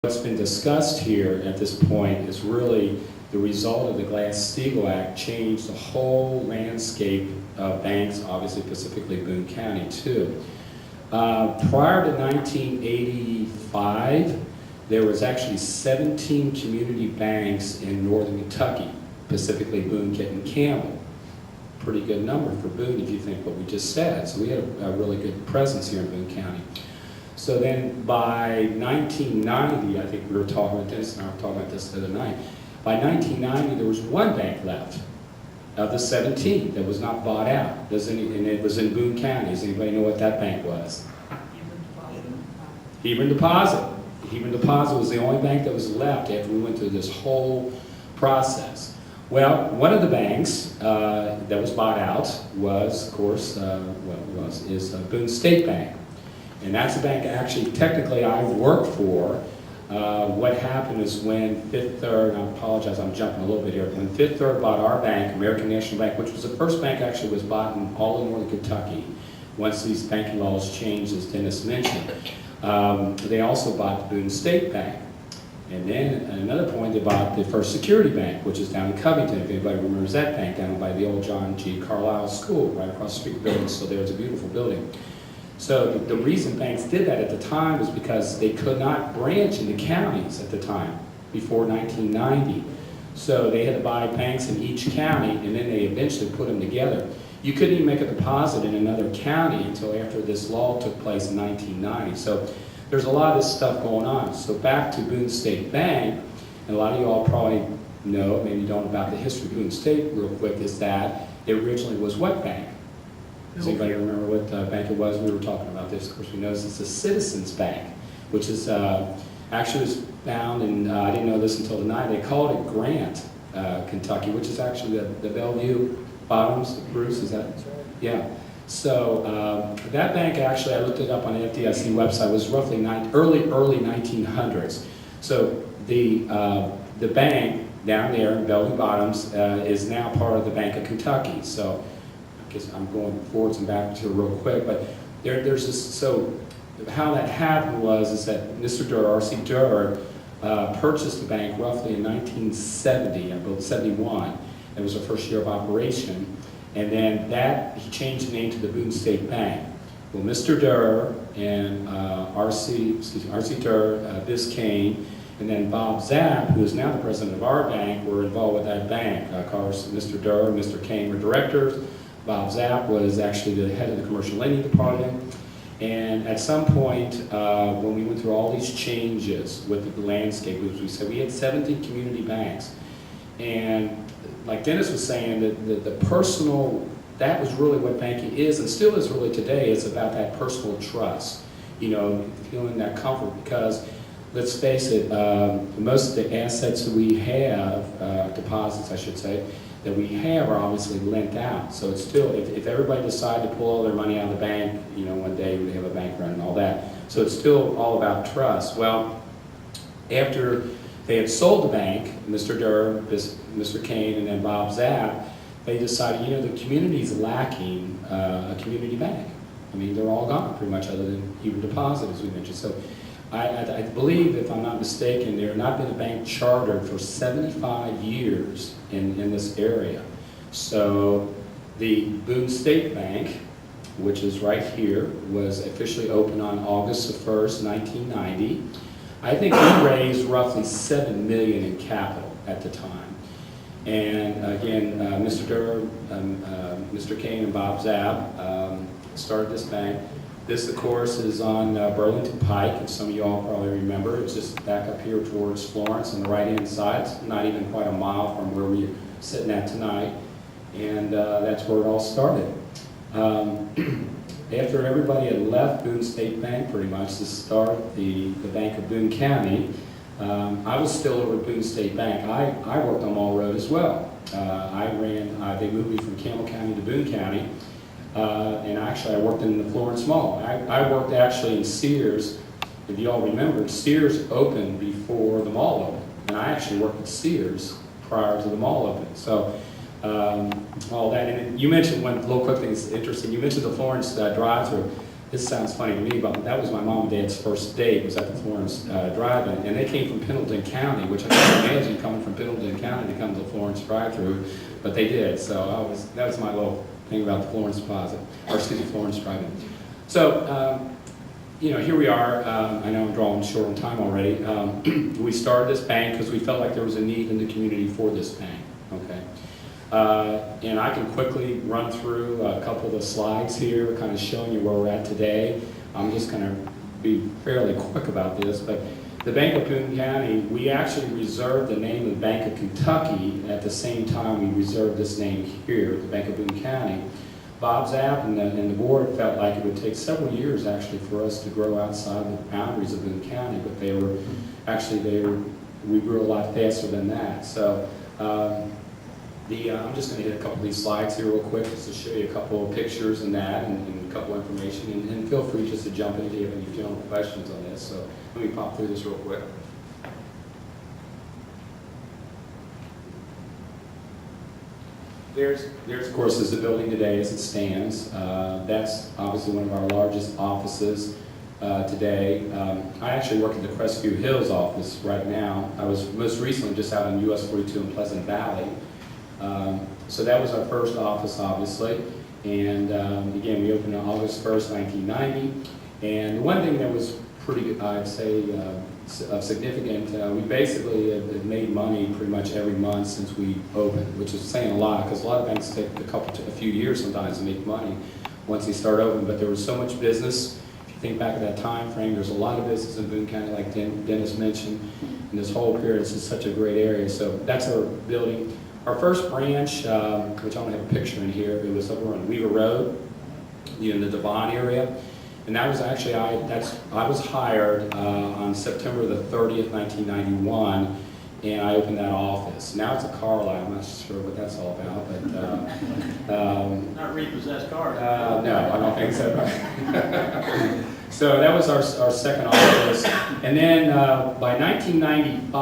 What's been discussed here at this point is really the result of the Glass-Steagall Act changed the whole landscape of banks, obviously specifically Boone County too. Prior to 1985, there was actually 17 community banks in northern Kentucky, specifically Boone, Kent, and Campbell. Pretty good number for Boone if you think what we just said. So we had a really good presence here in Boone County. So then by 1990, I think we were talking about this, and I was talking about this the other night. By 1990, there was one bank left of the 17 that was not bought out. And it was in Boone County. Does anybody know what that bank was? Hebron Deposit. Hebron Deposit was the only bank that was left after we went through this whole process. Well, one of the banks that was bought out was, of course, Boone State Bank. And that's the bank actually, technically, I worked for. What happened is when Fifth Third, and I apologize, I'm jumping a little bit here, when Fifth Third bought our bank, American National Bank, which was the first bank actually was bought in all of northern Kentucky, once these banking laws changed, as Dennis mentioned. They also bought the Boone State Bank. And then at another point, they bought the First Security Bank, which is down in Covington, if anybody remembers that bank, down by the old John G. Carlisle School, right across the street building. So there's a beautiful building. So the reason banks did that at the time was because they could not branch in the counties at the time, before 1990. So they had to buy banks in each county, and then they eventually put them together. You couldn't even make a deposit in another county until after this law took place in 1990. So there's a lot of this stuff going on. So back to Boone State Bank, and a lot of you all probably know, maybe you don't, about the history of Boone State real quick, is that it originally was what bank? Does anybody remember what bank it was? We were talking about this. Of course, we know it's a Citizens Bank, which is actually was found, and I didn't know this until tonight. They called it Grant, Kentucky, which is actually the Bellevue Bottoms. Bruce, is that? That's right. Yeah. So that bank actually, I looked it up on the FDIC website, was roughly early 1900s. So the bank down there in Bellevue Bottoms is now part of the Bank of Kentucky. So I'm going forwards and backwards here real quick, but there's this, so how that happened is that Mr. Durr, R.C. Durr, purchased the bank roughly in 1970, I believe 71. It was the first year of operation, and then he changed the name to the Boone State Bank. Well, Mr. Durr and R.C. Durr, Biscayne, and then Bob Zapp, who is now the president of our bank, were involved with that bank. Of course, Mr. Durr and Mr. Kane were directors. Bob Zapp was actually the head of the commercial lending department. And at some point, when we went through all these changes with the landscape, as we said, we had 17 community banks. And like Dennis was saying, the personal, that was really what banking is, and still is really today. It's about that personal trust, feeling that comfort, because let's face it, most of the assets that we have, deposits I should say, that we have are obviously lent out. So it's still, if everybody decided to pull all their money out of the bank, one day we have a bank run and all that. So it's still all about trust. Well, after they had sold the bank, Mr. Durr, Mr. Kane, and then Bob Zapp, they decided, the community's lacking a community bank. I mean, they're all gone pretty much, other than Hebron Deposit, as we mentioned. So I believe, if I'm not mistaken, there had not been a bank chartered for 75 years in this area. So the Boone State Bank, which is right here, was officially opened on August the 1st, 1990. I think we raised roughly $7 million in capital at the time. And again, Mr. Durr, Mr. Kane, and Bob Zapp started this bank. This, of course, is on Burlington Pike, and some of you all probably remember. It's just back up here towards Florence on the right-hand side. It's not even quite a mile from where we're sitting at tonight, and that's where it all started. After everybody had left Boone State Bank pretty much to start the Bank of Boone County, I was still over at Boone State Bank. I worked on Mall Road as well. They moved me from Campbell County to Boone County. And actually I worked in the Florence Mall. I worked actually in Sears. If you all remember, Sears opened before the mall opened. And I actually worked at Sears prior to the mall opening. So all that. And you mentioned one little quick thing that's interesting. You mentioned the Florence drive-thru. this sounds funny to me, but that was my mom and dad's first date, was at the Florence drive-in, and they came from Pendleton County, which I can't imagine coming from Pendleton County to come to the Florence drive-through, but they did. So that was my little thing about the Florence Plaza, or excuse me, Florence drive-in. So, you know, here we are. I know I'm drawing short on time already. We started this bank because we felt like there was a need in the community for this bank. Okay. And I can quickly run through a couple of the slides here, kind of showing you where we're at today. I'm just going to be fairly quick about this, but the Bank of Boone County, we actually reserved the name of the Bank of Kentucky at the same time we reserved this name here, the Bank of Boone County. Bob Zapp and the board felt like it would take several years actually for us to grow outside the boundaries of Boone County, but we grew a lot faster than that. So I'm just going to hit a couple of these slides here real quick just to show you a couple of pictures and that and a couple of information, and feel free just to jump in if you have any general questions on this. So let me pop through this real quick. There's of course, is the building today as it stands. That's obviously one of our largest offices today. I actually work at the Crestview Hills office right now. I was most recently just out in US 42 in Pleasant Valley. So that was our first office, obviously. And again, we opened on August 1st, 1990. And the one thing that was pretty, I'd say, significant, we basically have made money pretty much every month since we opened, which is saying a lot, because a lot of banks take a few years sometimes to make money once they start open. But there was so much business. If you think back at that time frame, there's a lot of business in Boone County, like Dennis mentioned. And this whole period is just such a great area. So that's our building. Our first branch, which I don't have a picture in here, it was over on Weaver Road, in the Devon area. And that was actually, I was hired on September the 30th, 1991, and I opened that office. Now it's a car lot. I'm not sure what that's all about, but not repossessed cars. No, I don't think so. So that was our second office, and then by 1995,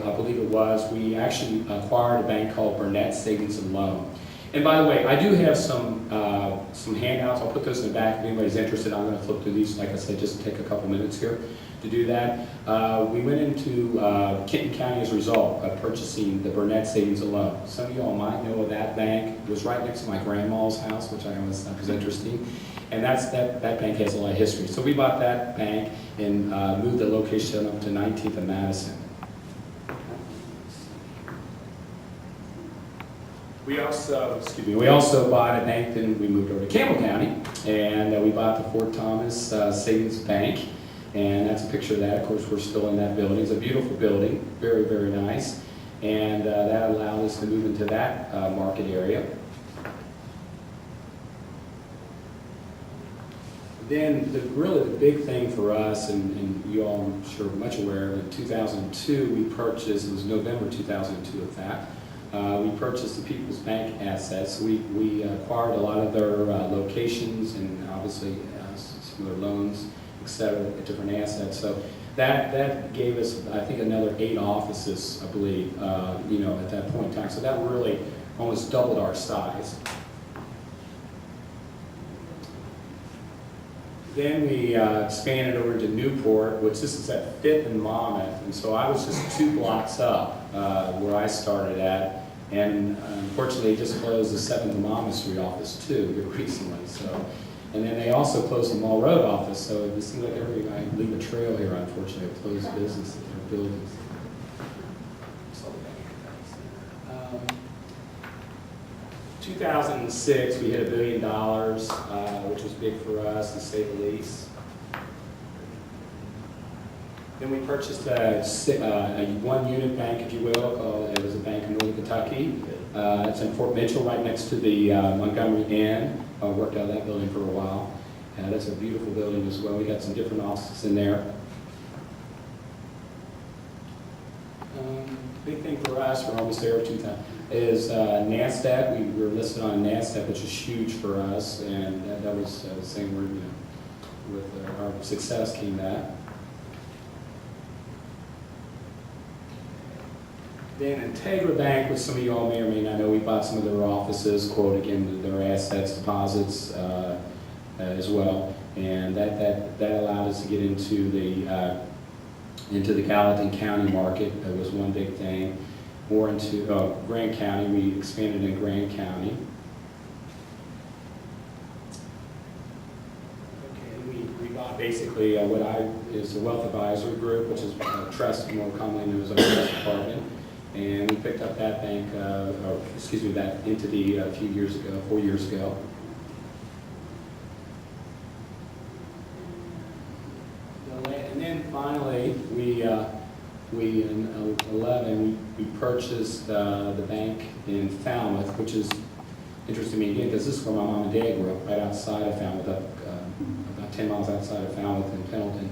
I believe it was, we actually acquired a bank called Burnett Savings and Loan. And by the way, I do have some handouts. I'll put those in the back if anybody's interested. I'm going to flip through these, like I said, just to take a couple minutes here to do that. We went into Kenton County as a result of purchasing the Burnett Savings and Loan. Some of you all might know of that bank. It was right next to my grandma's house, which I always thought was interesting. And that bank has a lot of history. So we bought that bank and moved the location up to 19th and Madison. We also bought a bank, then we moved over to Campbell County, and we bought the Fort Thomas Savings Bank, and that's a picture of that. Of course, we're still in that building. It's a beautiful building, very, very nice, and that allowed us to move into that market area. Then really the big thing for us, and you all I'm sure are much aware of, in 2002 we purchased, it was November 2002 at that, we purchased the People's Bank assets. We acquired a lot of their locations and obviously some of their loans, et cetera, different assets. So that gave us, I think, another 8 offices, I believe, at that point in time. So that really almost doubled our size. Then we expanded over to Newport, which this is at 5th and Monmouth, and so I was just 2 blocks up where I started at, and unfortunately they just closed the 7th and Monmouth Street office too here recently. So, and then they also closed the Mall Road office, so it seems like I leave a trail here, unfortunately, of closed businesses or buildings. 2006, we hit $1 billion, which was big for us, to say the least. Then we purchased a one-unit bank, if you will, called, it was a bank in Northern Kentucky. It's in Fort Mitchell, right next to the Montgomery Inn. I worked out of that building for a while. That's a beautiful building as well. We got some different offices in there. Big thing for us, we're almost there, 2000, is NASDAQ. We were listed on NASDAQ, which is huge for us, and that was the same word, with our success came that. Then Integra Bank, which some of you all may or may not know, we bought some of their offices, quote again, their assets, deposits as well. and that allowed us to get into the Gallatin County market. That was one big thing. More into Grant County. We expanded in Grant County. Okay, we bought basically what is the Wealth Advisory Group, which is trust, more commonly known as our trust department. And we picked up that bank, that entity a few years ago, 4 years ago. And then finally, we in 11, we purchased the bank in Falmouth, which is interesting to me again, because this is where my mom and dad grew up, right outside of Falmouth, about 10 miles outside of Falmouth in Pendleton.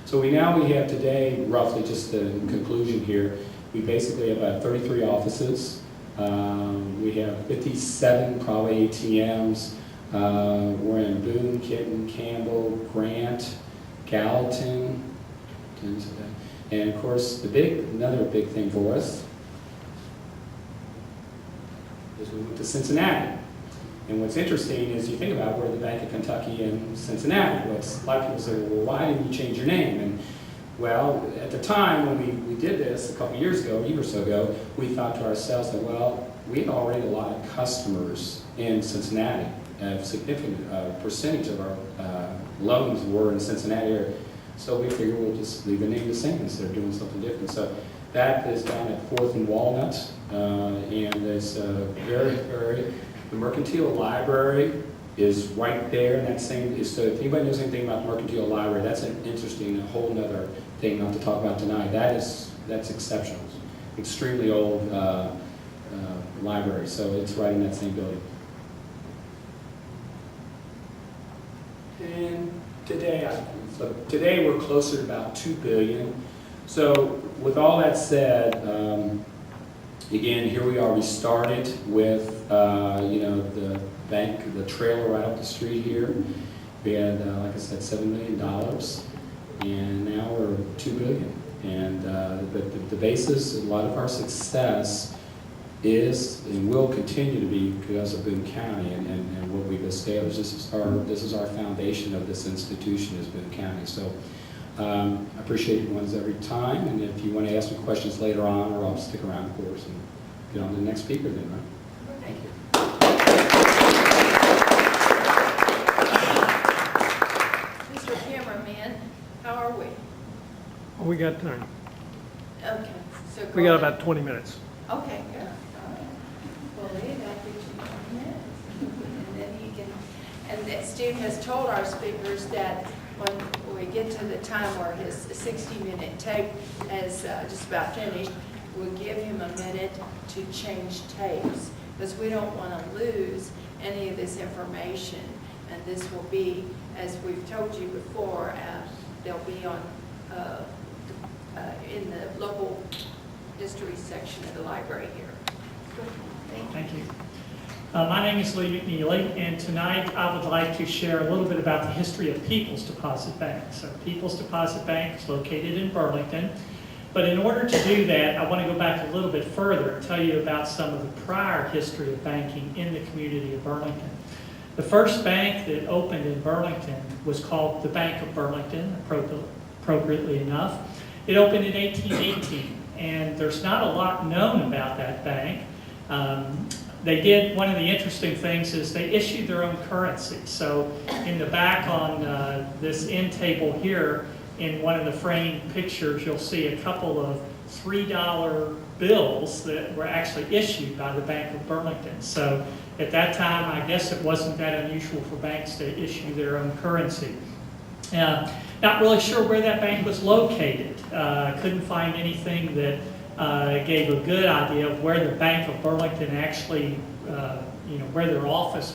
So we have today, roughly, just in conclusion here, we basically have about 33 offices. We have 57 probably ATMs. We're in Boone, Kitten, Campbell, Grant, Gallatin, and of course another big thing for us is we went to Cincinnati. And what's interesting is you think about where the Bank of Kentucky and Cincinnati. A lot of people say, well, why didn't you change your name? And well, at the time when we did this a couple years ago, a year or so ago, we thought to ourselves that, well, we had already a lot of customers in Cincinnati. A significant percentage of our loans were in Cincinnati area. So we figured we'll just leave the name the same instead of doing something different. So that is down at 4th and Walnut, and it's the Mercantile Library is right there in that same, so if anybody knows anything about the Mercantile Library, that's an interesting, a whole nother thing not to talk about tonight. That's exceptional. Extremely old library, so it's right in that same building. And today we're closer to about $2 billion. So with all that said, again, here we are. We started with the bank, the trailer right up the street here. We had, like I said, $7 million, and now we're $2 billion. And the basis, a lot of our success is and will continue to be because of Boone County and what we've established. This is our foundation of this institution is Boone County. So I appreciate everyone's every time, and if you want to ask me questions later on, or I'll stick around, of course, and get on to the next speaker then, right? Thank you. Mr. Cameraman, how are we? We got time. Okay, so We got about 20 minutes. Okay, good. All right. Well, Lee, that'll get you 20 minutes. And then you can, and that Steve has told our speakers that when we get to the time where his 60-minute tape is just about finished, we'll give him a minute to change tapes, because we don't want to lose any of this information. And this will be, as we've told you before, they'll be on in the local history section of the library here. Thank you. My name is Lee McNeely, and tonight I would like to share a little bit about the history of People's Deposit Bank. So People's Deposit Bank is located in Burlington, but in order to do that, I want to go back a little bit further and tell you about some of the prior history of banking in the community of Burlington. The first bank that opened in Burlington was called the Bank of Burlington, appropriately enough. It opened in 1818, and there's not a lot known about that bank. They did, one of the interesting things is they issued their own currency. So in the back on this end table here, in one of the framed pictures, you'll see a couple of $3 bills that were actually issued by the Bank of Burlington. So at that time, I guess it wasn't that unusual for banks to issue their own currency. Not really sure where that bank was located. Couldn't find anything that gave a good idea of where the Bank of Burlington actually, where their office